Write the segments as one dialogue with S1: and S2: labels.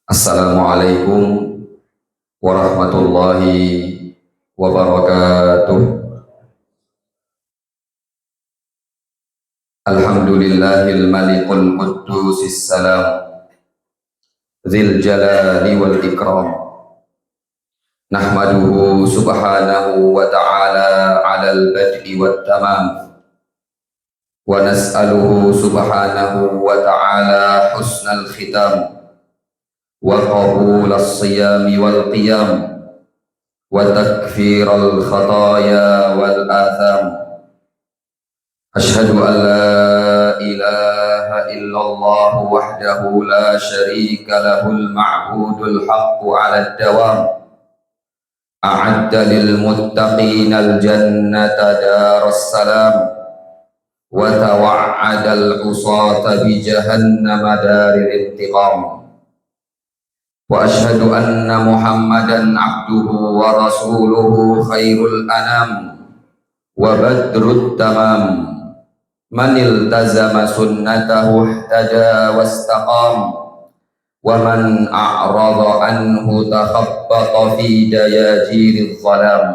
S1: Assalamualaikum warahmatullahi wabarakatuh. Alhamdulillahil malikul quddusis salam dzil jalali wal ikram. Nahmaduhu subhanahu wa ta'ala 'alal bad'i wat tamam. Wa nas'aluhu subhanahu wa ta'ala husnal khitam. وقبول الصيام والقيام وتكفير الخطايا والآثام. أشهد أن لا إله إلا الله وحده لا شريك له المعبود الحق على الدوام. أعد للمتقين الجنة دار السلام وتوعد العصاة بجهنم دار الانتقام. وأشهد أن محمدا عبده ورسوله خير الأنام وبدر التمام. من التزم سنته اهتدى واستقام ومن أعرض عنه تخبط في دياجير الظلام.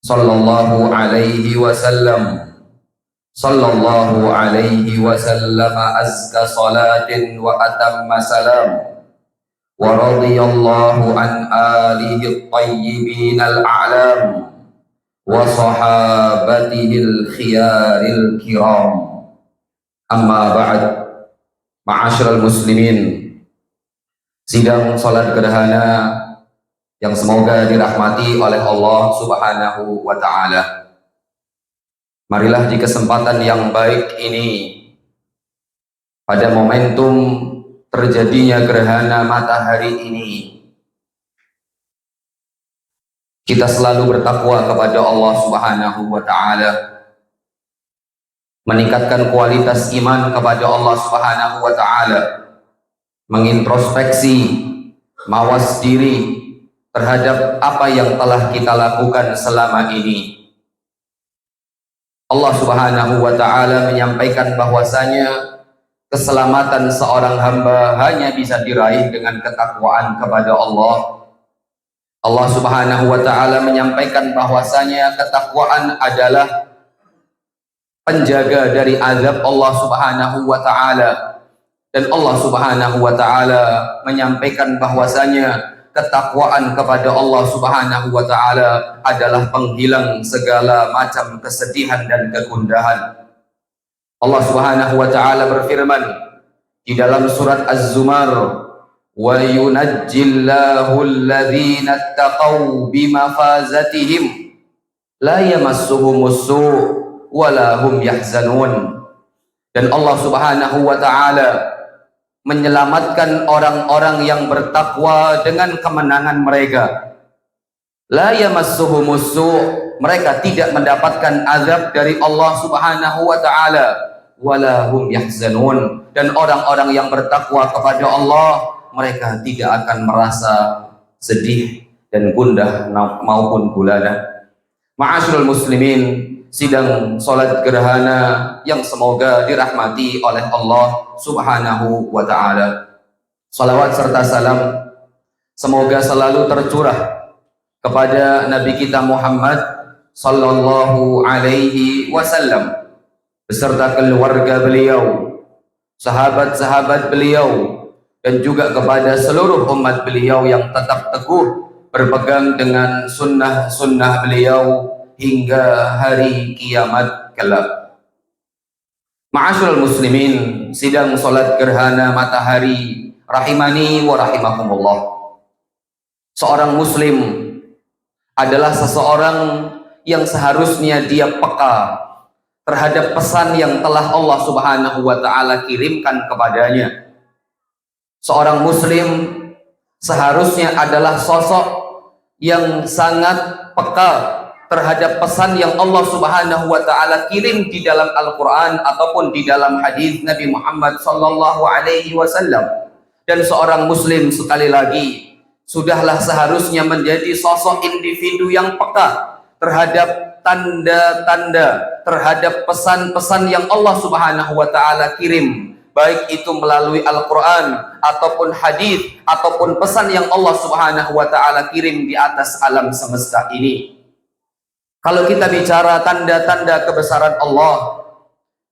S1: صلى الله عليه وسلم صلى الله عليه وسلم أزكى صلاة وأتم سلام. ورضي الله عن آله الطيبين الأعلام وصحابته الخيار الكرام. أما بعد. Ma'asyiral muslimin, sidang salat gerhana yang semoga dirahmati oleh Allah Subhanahu wa ta'ala. Marilah di kesempatan yang baik ini, pada momentum terjadinya gerhana matahari ini, kita selalu bertakwa kepada Allah Subhanahu wa ta'ala, meningkatkan kualitas iman kepada Allah Subhanahu wa ta'ala, mengintrospeksi, mawas diri terhadap apa yang telah kita lakukan selama ini. Allah Subhanahu wa ta'ala menyampaikan bahwasanya keselamatan seorang hamba hanya bisa diraih dengan ketakwaan kepada Allah. Allah Subhanahu wa ta'ala menyampaikan bahwasanya ketakwaan adalah penjaga dari azab Allah Subhanahu wa ta'ala. Dan Allah Subhanahu wa ta'ala menyampaikan bahwasanya ketakwaan kepada Allah Subhanahu wa ta'ala adalah penghilang segala macam kesedihan dan kegundahan. Allah Subhanahu wa ta'ala berfirman di dalam surat Az-Zumar, wa yunajjillahu alladhina ittaqaw bimafazatihim la yamassuhumus su' wa la hum yahzanun. Dan Allah Subhanahu wa ta'ala menyelamatkan orang-orang yang bertakwa dengan kemenangan mereka. La yamassuhumus su', mereka tidak mendapatkan azab dari Allah Subhanahu wa ta'ala. Walahum yahzanun, dan orang-orang yang bertakwa kepada Allah, mereka tidak akan merasa sedih dan gundah maupun gulana. Ma'asyiral muslimin, sidang salat gerhana yang semoga dirahmati oleh Allah Subhanahu wa ta'ala. Salawat serta salam semoga selalu tercurah kepada Nabi kita Muhammad sallallahu alaihi wasallam beserta keluarga beliau, sahabat-sahabat beliau, dan juga kepada seluruh umat beliau yang tetap teguh berpegang dengan sunnah-sunnah beliau hingga hari kiamat kelak. Ma'asyiral muslimin, sidang salat gerhana matahari rahimani wa rahimakumullah. Seorang muslim adalah seseorang yang seharusnya dia peka terhadap pesan yang telah Allah Subhanahu wa ta'ala kirimkan kepadanya. Seorang muslim seharusnya adalah sosok yang sangat peka terhadap pesan yang Allah Subhanahu wa ta'ala kirim di dalam Al-Quran ataupun di dalam hadis Nabi Muhammad sallallahu alaihi wasallam. Dan seorang muslim sekali lagi sudahlah seharusnya menjadi sosok individu yang peka terhadap tanda-tanda, terhadap pesan-pesan yang Allah Subhanahu wa ta'ala kirim baik itu melalui Al-Quran ataupun hadis ataupun pesan yang Allah Subhanahu wa Ta'ala kirim di atas alam semesta ini. Kalau kita bicara tanda-tanda kebesaran Allah,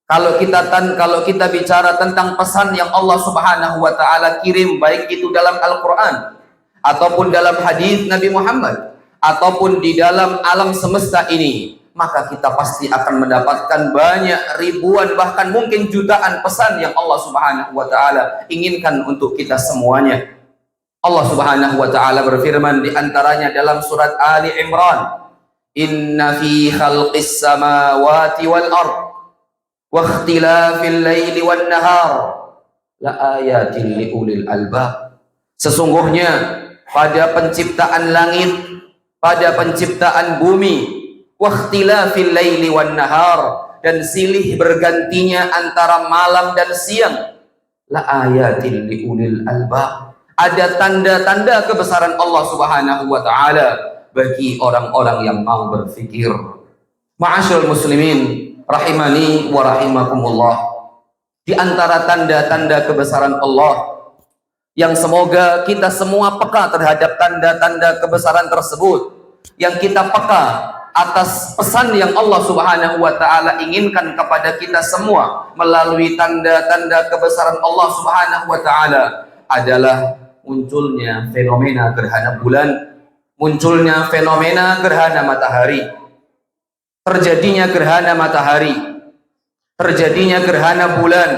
S1: kalau kita bicara tentang pesan yang Allah Subhanahu wa Ta'ala kirim, baik itu dalam Al-Quran ataupun dalam hadis Nabi Muhammad ataupun di dalam alam semesta ini, maka kita pasti akan mendapatkan banyak, ribuan, bahkan mungkin jutaan pesan yang Allah Subhanahu wa Ta'ala inginkan untuk kita semuanya. Allah Subhanahu wa Ta'ala berfirman di antaranya dalam surat Ali Imran, "Inna fi khalqis samawati wal ard wa ikhtilafil laili wan nahar la ayatin liulil albab." Sesungguhnya pada penciptaan langit, pada penciptaan bumi, wa ikhtilafil laili wan nahar, dan silih bergantinya antara malam dan siang, la ayatin liulil albab, ada tanda-tanda kebesaran Allah Subhanahu wa Ta'ala bagi orang-orang yang mau berfikir. Ma'asyiral muslimin rahimani wa rahimakumullah, di antara tanda-tanda kebesaran Allah yang semoga kita semua peka terhadap tanda-tanda kebesaran tersebut, yang kita peka atas pesan yang Allah Subhanahu wa Ta'ala inginkan kepada kita semua melalui tanda-tanda kebesaran Allah Subhanahu wa Ta'ala, adalah munculnya fenomena gerhana bulan, munculnya fenomena gerhana matahari, terjadinya gerhana matahari, terjadinya gerhana bulan,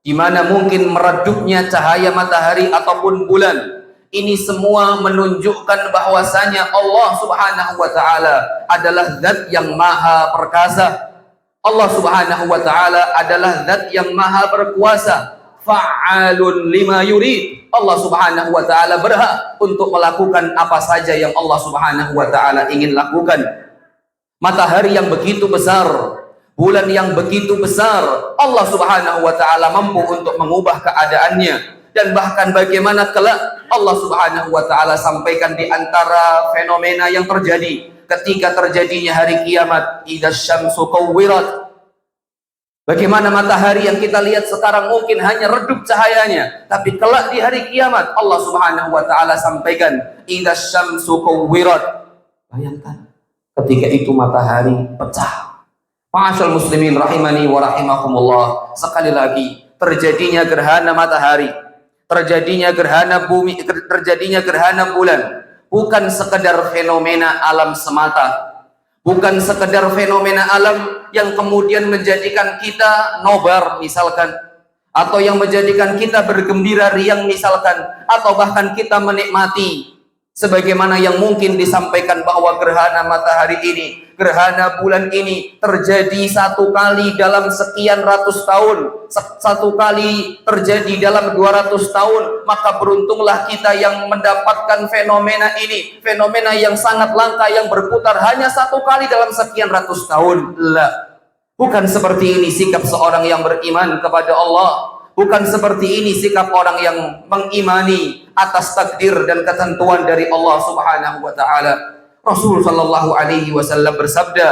S1: di mana mungkin meredupnya cahaya matahari ataupun bulan. Ini semua menunjukkan bahwasanya Allah Subhanahu wa Ta'ala adalah zat yang maha perkasa. Allah Subhanahu wa Ta'ala adalah zat yang maha berkuasa. Fa'alun lima yurid. Allah Subhanahu wa Ta'ala berhak untuk melakukan apa saja yang Allah Subhanahu wa Ta'ala ingin lakukan. Matahari yang begitu besar, bulan yang begitu besar, Allah Subhanahu wa Ta'ala mampu untuk mengubah keadaannya. Dan bahkan bagaimana kelak Allah Subhanahu wa Ta'ala sampaikan di antara fenomena yang terjadi ketika terjadinya hari kiamat, idza syamsu kuwirat. Bagaimana matahari yang kita lihat sekarang mungkin hanya redup cahayanya, tapi kelak di hari kiamat Allah Subhanahu wa Ta'ala sampaikan, idza syamsu kuwirat. Bayangkan ketika itu matahari pecah. Ma'asyiral muslimin rahimani wa rahimakumullah, sekali lagi terjadinya gerhana matahari, terjadinya gerhana bumi, terjadinya gerhana bulan, bukan sekedar fenomena alam semata, bukan sekedar fenomena alam yang kemudian menjadikan kita nobar misalkan, atau yang menjadikan kita bergembira riang misalkan, atau bahkan kita menikmati sebagaimana yang mungkin disampaikan bahwa gerhana matahari ini, gerhana bulan ini terjadi satu kali dalam sekian ratus tahun, satu kali terjadi dalam 200 tahun, maka beruntunglah kita yang mendapatkan fenomena ini, fenomena yang sangat langka yang berputar hanya satu kali dalam sekian ratus tahun. Bukan seperti ini sikap seorang yang beriman kepada Allah. Bukan seperti ini sikap orang yang mengimani atas takdir dan ketentuan dari Allah Subhanahu wa Ta'ala. Rasul sallallahu alaihi wasallam bersabda,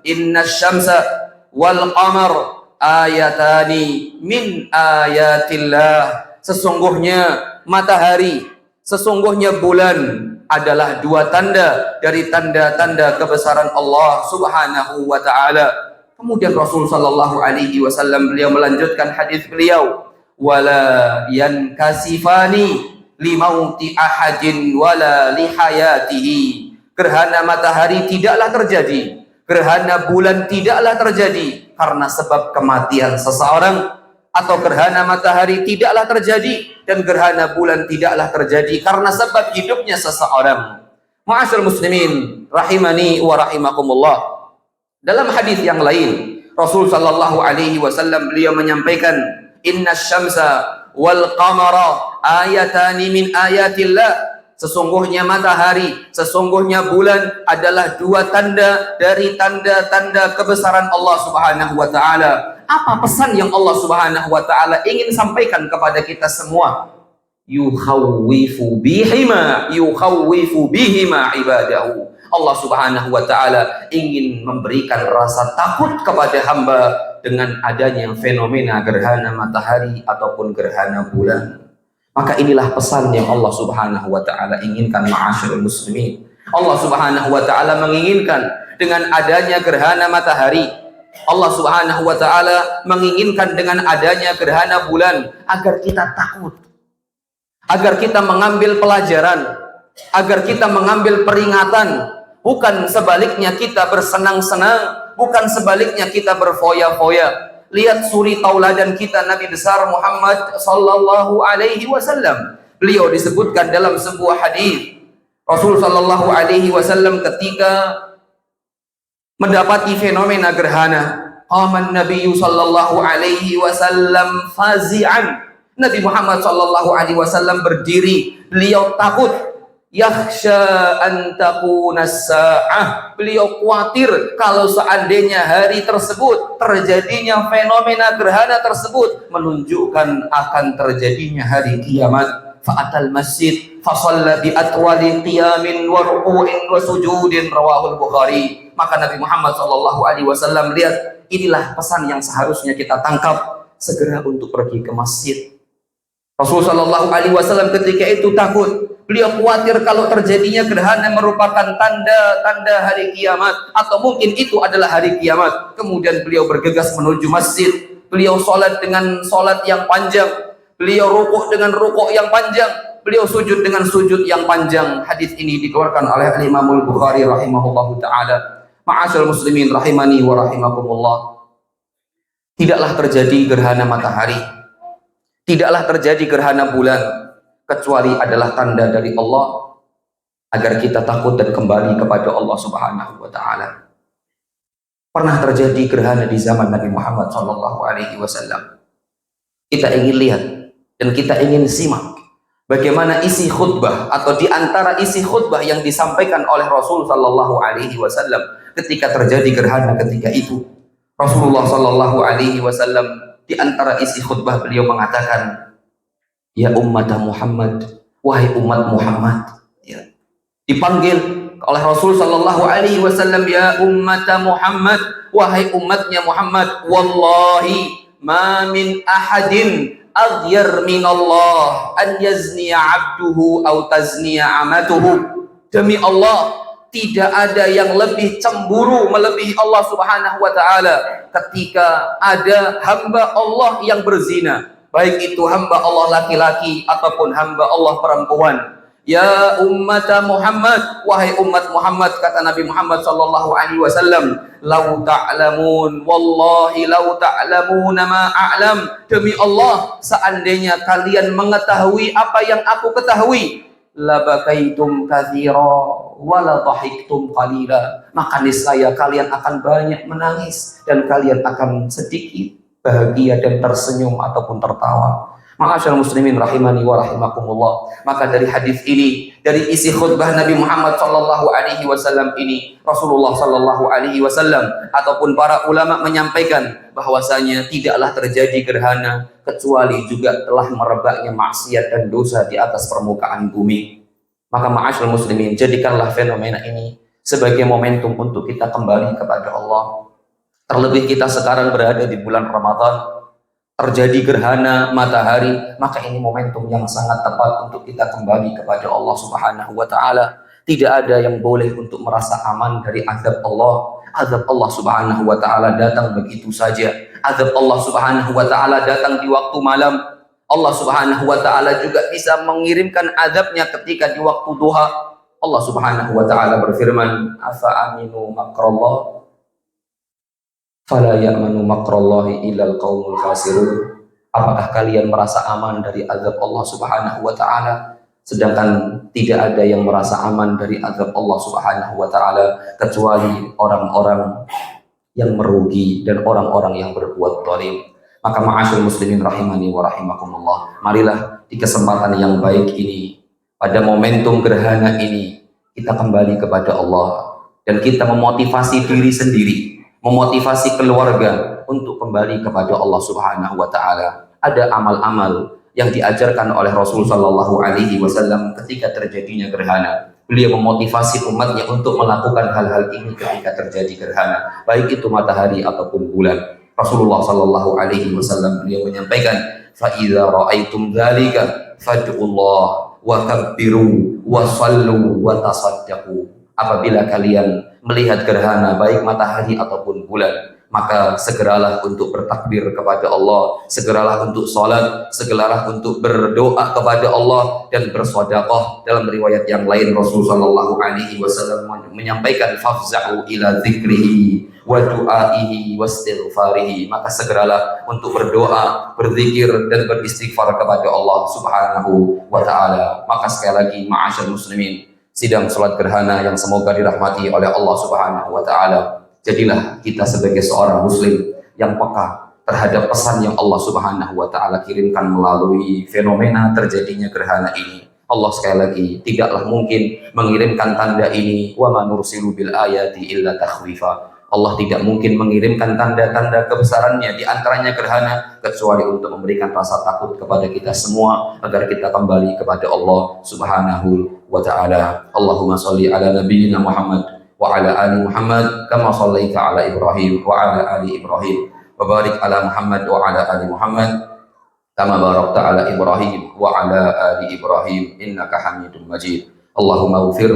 S1: "Inna syamsa wal qamar ayatani min ayatillah." Sesungguhnya matahari, sesungguhnya bulan adalah dua tanda dari tanda-tanda kebesaran Allah Subhanahu wa Ta'ala. Kemudian Rasul sallallahu alaihi wasallam beliau melanjutkan hadis beliau, "Wala yankasifani limauti ahadin wala lihayatihi." Gerhana matahari tidaklah terjadi, gerhana bulan tidaklah terjadi karena sebab kematian seseorang, atau gerhana matahari tidaklah terjadi dan gerhana bulan tidaklah terjadi karena sebab hidupnya seseorang. Ma'asyiral muslimin rahimani wa rahimakumullah, dalam hadis yang lain Rasul sallallahu alaihi wasallam beliau menyampaikan, "Inna syamsa wal qamara ayatani min ayatillah." Sesungguhnya matahari, sesungguhnya bulan adalah dua tanda dari tanda-tanda kebesaran Allah Subhanahu wa Ta'ala. Apa pesan yang Allah Subhanahu wa Ta'ala ingin sampaikan kepada kita semua? Yukhawwifu bihima ibadahu. Allah Subhanahu wa taala ingin memberikan rasa takut kepada hamba dengan adanya fenomena gerhana matahari ataupun gerhana bulan. Maka inilah pesan yang Allah Subhanahu wa taala inginkan, ma'asyiral muslimin. Allah Subhanahu wa taala menginginkan dengan adanya gerhana matahari, Allah Subhanahu wa taala menginginkan dengan adanya gerhana bulan agar kita takut, agar kita mengambil pelajaran, agar kita mengambil peringatan. Bukan sebaliknya kita bersenang-senang, bukan sebaliknya kita berfoya-foya. Lihat suri tauladan kita Nabi besar Muhammad sallallahu alaihi wasallam. Beliau disebutkan dalam sebuah hadis, Rasul sallallahu alaihi wasallam ketika mendapati fenomena gerhana, qaman Nabi sallallahu alaihi wasallam fazi'an. Nabi Muhammad sallallahu alaihi wasallam berdiri, beliau takut. Yakhsha an takuna as-sa'ah. Beliau khawatir kalau seandainya hari tersebut terjadinya fenomena gerhana tersebut menunjukkan akan terjadinya hari kiamat. Fa'atal masjid fa shalla bi atwali qiyamin wa ruku'in wa sujudin, rawahul Bukhari. Maka Nabi Muhammad sallallahu alaihi wasallam, lihat, inilah pesan yang seharusnya kita tangkap, segera untuk pergi ke masjid. Rasulullah sallallahu alaihi wasallam ketika itu takut. Beliau khawatir kalau terjadinya gerhana merupakan tanda-tanda hari kiamat, atau mungkin itu adalah hari kiamat. Kemudian beliau bergegas menuju masjid. Beliau sholat dengan sholat yang panjang. Beliau rukuk dengan rukuk yang panjang. Beliau sujud dengan sujud yang panjang. Hadis ini dikeluarkan oleh Imam Bukhari rahimahullahu ta'ala. Ma'asyal muslimin rahimani wa rahimakumullah. Tidaklah terjadi gerhana matahari, tidaklah terjadi gerhana bulan, kecuali adalah tanda dari Allah agar kita takut dan kembali kepada Allah Subhanahu wa taala. Pernah terjadi gerhana di zaman Nabi Muhammad sallallahu alaihi wasallam. Kita ingin lihat dan kita ingin simak bagaimana isi khutbah atau di antara isi khutbah yang disampaikan oleh Rasul sallallahu alaihi wasallam ketika terjadi gerhana ketika itu. Rasulullah sallallahu alaihi wasallam di antara isi khutbah beliau mengatakan, ya umat Muhammad, wahai umat Muhammad. Ya. Dipanggil oleh Rasul sallallahu alaihi wasallam, ya umat Muhammad, wahai umatnya Muhammad. Wallahi ma min ahadin aghyar min Allah an yazniya abduhu aw tazniya amatuhu. Demi Allah, tidak ada yang lebih cemburu melebihi Allah Subhanahu wa taala ketika ada hamba Allah yang berzina, baik itu hamba Allah laki-laki ataupun hamba Allah perempuan. Ya umat Muhammad, wahai umat Muhammad, kata Nabi Muhammad sallallahu alaihi wasallam, lau ta'lamun, wallahi lau ta'lamuna ma a'lam. Demi Allah, seandainya kalian mengetahui apa yang aku ketahui, labakaitum katsira wa la dhahiktum qalila. Maka niscaya kalian akan banyak menangis dan kalian akan sedikit bahagia dan tersenyum ataupun tertawa. Ma'asyarul muslimin rahimani wa rahimakumullah. Maka dari hadis ini, dari isi khutbah Nabi Muhammad sallallahu alaihi wasallam ini, Rasulullah sallallahu alaihi wasallam ataupun para ulama menyampaikan bahwasanya tidaklah terjadi gerhana kecuali juga telah merebaknya maksiat dan dosa di atas permukaan bumi. Maka ma'asyarul muslimin, jadikanlah fenomena ini sebagai momentum untuk kita kembali kepada Allah. Terlebih kita sekarang berada di bulan Ramadan, terjadi gerhana matahari, maka ini momentum yang sangat tepat untuk kita kembali kepada Allah Subhanahu wa taala. Tidak ada yang boleh untuk merasa aman dari azab Allah. Azab Allah Subhanahu wa taala datang begitu saja. Azab Allah Subhanahu wa taala datang di waktu malam. Allah Subhanahu wa taala juga bisa mengirimkan azabnya ketika di waktu duha. Allah Subhanahu wa taala berfirman, afa aminu makrallah fala ya'manu makrallahi illal qaumul khasirun. Apakah kalian merasa aman dari azab Allah Subhanahu wa taala, sedangkan tidak ada yang merasa aman dari azab Allah Subhanahu wa taala kecuali orang-orang yang merugi dan orang-orang yang berbuat zalim. Maka ma'asyarul muslimin rahimani wa rahimakumullah, marilah di kesempatan yang baik ini, pada momentum gerhana ini, kita kembali kepada Allah dan kita memotivasi diri sendiri, memotivasi keluarga untuk kembali kepada Allah Subhanahu wa taala. Ada amal-amal yang diajarkan oleh Rasul sallallahu alaihi wasallam ketika terjadinya gerhana. Beliau memotivasi umatnya untuk melakukan hal-hal ini ketika terjadi gerhana, baik itu matahari ataupun bulan. Rasulullah Shallallahu Alaihi Wasallam beliau menyampaikan, "Fa'idha ra'aitum dzalika fad'ullah wa kabbiru wa sallu wa tasaddaqu." Apabila kalian melihat gerhana baik matahari ataupun bulan, maka segeralah untuk bertakbir kepada Allah, segeralah untuk sholat, segeralah untuk berdoa kepada Allah dan bersedekah. Dalam riwayat yang lain Rasulullah Shallallahu Alaihi Wasallam menyampaikan, "Fafza'u ila dzikrihi wa du'aihi wa istighfarihi." Maka segeralah untuk berdoa, berzikir dan beristighfar kepada Allah Subhanahu wa taala. Maka sekali lagi, ma'asyar muslimin, sidang salat gerhana yang semoga dirahmati oleh Allah Subhanahu wa taala, jadilah kita sebagai seorang muslim yang peka terhadap pesan yang Allah Subhanahu wa taala kirimkan melalui fenomena terjadinya gerhana ini. Allah sekali lagi tidaklah mungkin mengirimkan tanda ini, wa ma nursilu bil ayati illa takhwifa. Allah tidak mungkin mengirimkan tanda-tanda kebesarannya, di antaranya gerhana, kecuali untuk memberikan rasa takut kepada kita semua agar kita kembali kepada Allah Subhanahu wa taala. Allahumma shalli ala nabiyyina Muhammad wa ala ali Muhammad kama shallaita ala Ibrahim wa ala ali Ibrahim wa barik ala Muhammad wa ala ali Muhammad kama barakta ala Ibrahim wa ala ali Ibrahim innaka Hamidum Majid. Allahumma ighfir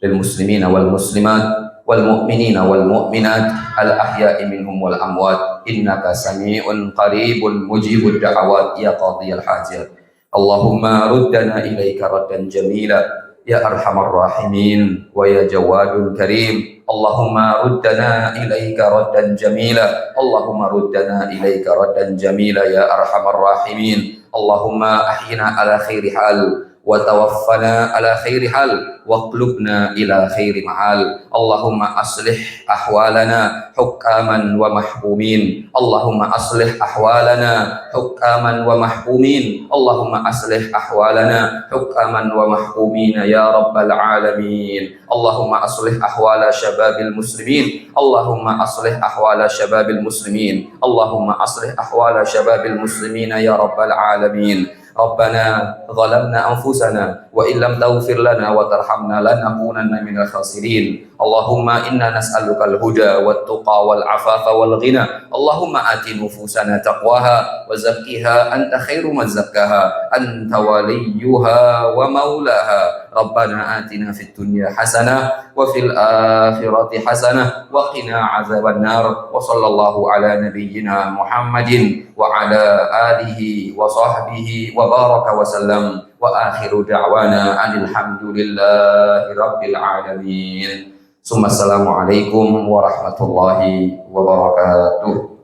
S1: lil muslimina wal muslimat wal mu'minina wal mu'minat al ahya'i minhum wal amwat innaka sami'un qaribun mujibud da'awat ya qadhiyal hajat. Allahumma ruddana ilaika raddan jamila ya arhamar rahimin wa ya jawadul karim. Allahumma ruddana ilaika raddan jamila, Allahumma ruddana ilaika raddan jamila ya arhamar rahimin. Allahumma ahyina ala khairi hal wa tawaffana ala khairi hal wa qlubna ila khairi ma'al. Allahumma aslih ahwalana hukaman wa mahkumin, Allahumma aslih ahwalana hukaman wa mahkumin, Allahumma aslih ahwalana hukaman wa mahkumin ya rabbal alamin. Allahumma aslih ahwala syababil muslimin, Allahumma aslih ahwala syababil muslimin, Allahumma aslih ahwala syababil muslimin ya rabbal alamin. Rabbana zalamna anfusana wa illam taghfir lana wa tarhamna lanakunanna minal khasirin. Allahumma inna nas'aluka al-huda wat tuqa wal afafa wal ghina. Allahumma ati nufusana taqwaha wa zakkiha anta khairu man zakkaha anta waliyuha wa maulaha. Rabbana atina fid dunya hasanah wa fil akhirati hasanah wa qina azaban nar. Wa sallallahu ala nabiyyina Muhammadin wa ala alihi wa sahbihi wa baraka wa sallam. Wa akhiru da'wana alhamdulillahi rabbil alamin. Assalamualaikum warahmatullahi wabarakatuh.